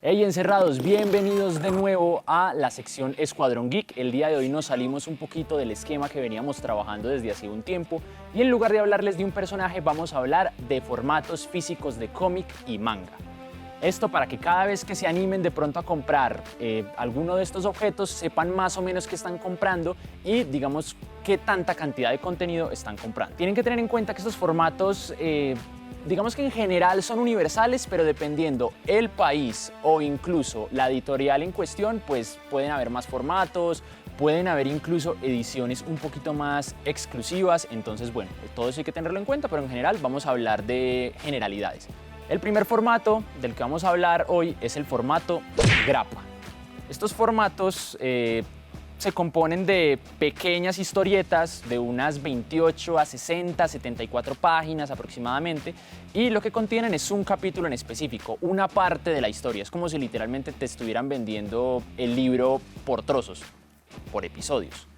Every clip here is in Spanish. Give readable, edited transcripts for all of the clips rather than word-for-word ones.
Hey encerrados, bienvenidos de nuevo a la sección Escuadrón Geek. El día de hoy nos salimos un poquito del esquema que veníamos trabajando desde hace un tiempo y en lugar de hablarles de un personaje vamos a hablar de formatos físicos de cómic y manga. Esto para que cada vez que se animen de pronto a comprar alguno de estos objetos sepan más o menos qué están comprando y digamos qué tanta cantidad de contenido están comprando. Tienen que tener en cuenta que estos formatos digamos que en general son universales, pero dependiendo el país o incluso la editorial en cuestión, pues pueden haber más formatos, pueden haber incluso ediciones un poquito más exclusivas. Entonces, bueno, todo eso hay que tenerlo en cuenta, pero en general vamos a hablar de generalidades. El primer formato del que vamos a hablar hoy es el formato grapa. Estos formatos se componen de pequeñas historietas de unas 28 a 60, 74 páginas aproximadamente y lo que contienen es un capítulo en específico, una parte de la historia. Es como si literalmente te estuvieran vendiendo el libro por trozos, por episodios.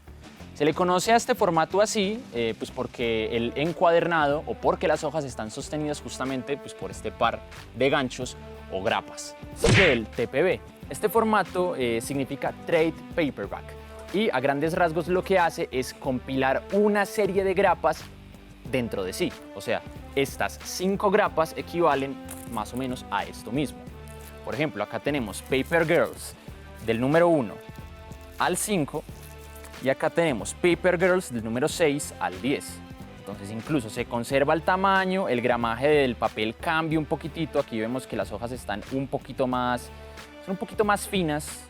Se le conoce a este formato así pues porque el encuadernado o porque las hojas están sostenidas justamente pues por este par de ganchos o grapas. Sigue el TPB. Este formato significa Trade Paperback. Y a grandes rasgos lo que hace es compilar una serie de grapas dentro de sí. O sea, estas 5 grapas equivalen más o menos a esto mismo. Por ejemplo, acá tenemos Paper Girls del número 1 al 5 y acá tenemos Paper Girls del número 6 al 10. Entonces incluso se conserva el tamaño, el gramaje del papel cambia un poquitito. Aquí vemos que las hojas están un poquito más finas,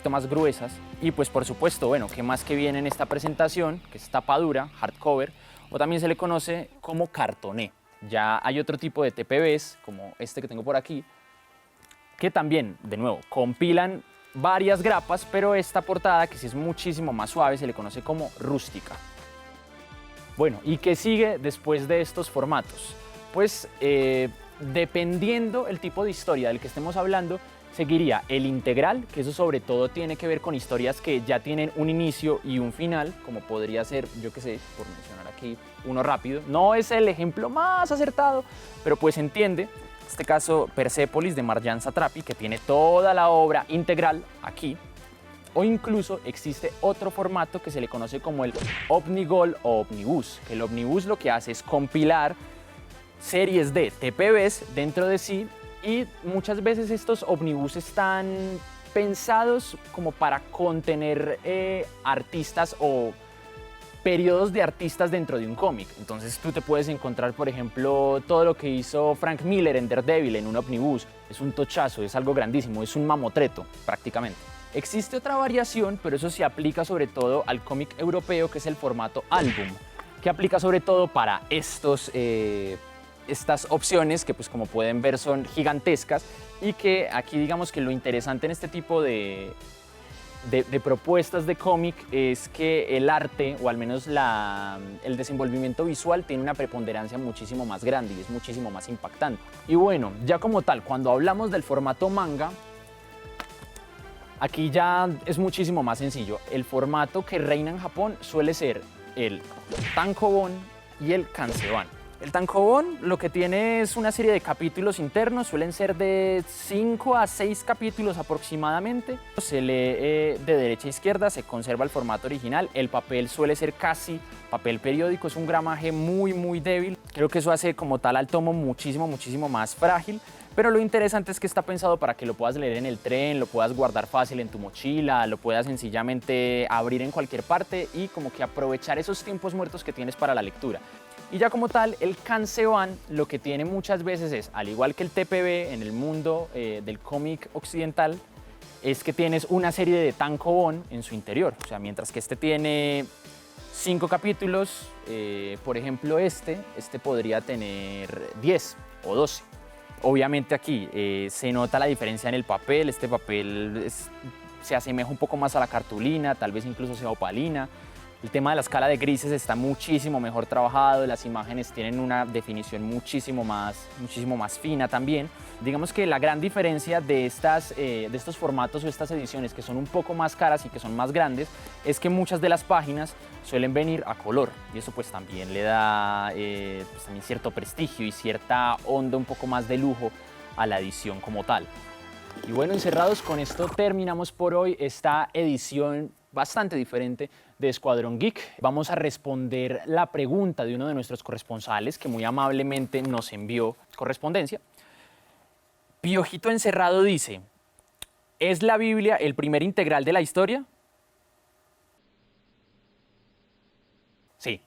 más gruesas y pues por supuesto, bueno, ¿qué más que viene en esta presentación? Que es tapa dura, hardcover, o también se le conoce como cartoné. Ya hay otro tipo de TPBs, como este que tengo por aquí, que también, de nuevo, compilan varias grapas, pero esta portada, que sí es muchísimo más suave, se le conoce como rústica. Bueno, ¿y qué sigue después de estos formatos? Pues dependiendo el tipo de historia del que estemos hablando, seguiría el integral, que eso sobre todo tiene que ver con historias que ya tienen un inicio y un final, como podría ser, yo qué sé, por mencionar aquí uno rápido. No es el ejemplo más acertado, pero pues se entiende. En este caso, Persepolis de Marjane Satrapi, que tiene toda la obra integral aquí. O incluso existe otro formato que se le conoce como el Omnigol o Omnibus, que el Omnibus lo que hace es compilar series de TPBs dentro de sí. Y muchas veces estos omnibus están pensados como para contener artistas o periodos de artistas dentro de un cómic. Entonces tú te puedes encontrar, por ejemplo, todo lo que hizo Frank Miller en Daredevil en un omnibus. Es un tochazo, es algo grandísimo, es un mamotreto prácticamente. Existe otra variación, pero eso se aplica sobre todo al cómic europeo, que es el formato álbum, que aplica sobre todo para estas opciones que pues como pueden ver son gigantescas y que aquí digamos que lo interesante en este tipo de propuestas de cómic es que el arte o al menos el desenvolvimiento visual tiene una preponderancia muchísimo más grande y es muchísimo más impactante. Y bueno, ya como tal, cuando hablamos del formato manga, aquí ya es muchísimo más sencillo. El formato que reina en Japón suele ser el tankobon y el kanseban. El tankobon lo que tiene es una serie de capítulos internos, suelen ser de 5 a 6 capítulos aproximadamente. Se lee de derecha a izquierda, se conserva el formato original, el papel suele ser casi papel periódico, es un gramaje muy débil. Creo que eso hace como tal al tomo muchísimo más frágil, pero lo interesante es que está pensado para que lo puedas leer en el tren, lo puedas guardar fácil en tu mochila, lo puedas sencillamente abrir en cualquier parte y como que aprovechar esos tiempos muertos que tienes para la lectura. Y ya como tal, el kanseban lo que tiene muchas veces es, al igual que el TPB en el mundo del cómic occidental, es que tienes una serie de tankobon en su interior. O sea, mientras que este tiene 5 capítulos, por ejemplo este podría tener 10 o 12. Obviamente aquí se nota la diferencia en el papel, este papel se asemeja un poco más a la cartulina, tal vez incluso sea opalina. El tema de la escala de grises está muchísimo mejor trabajado, las imágenes tienen una definición muchísimo más fina también. Digamos que la gran diferencia de estos formatos o estas ediciones que son un poco más caras y que son más grandes es que muchas de las páginas suelen venir a color y eso pues también le da pues, también cierto prestigio y cierta onda un poco más de lujo a la edición como tal. Y bueno, encerrados, con esto terminamos por hoy esta edición bastante diferente de Escuadrón Geek. Vamos a responder la pregunta de uno de nuestros corresponsales que muy amablemente nos envió correspondencia. Piojito Encerrado dice: ¿es la Biblia el primer integral de la historia?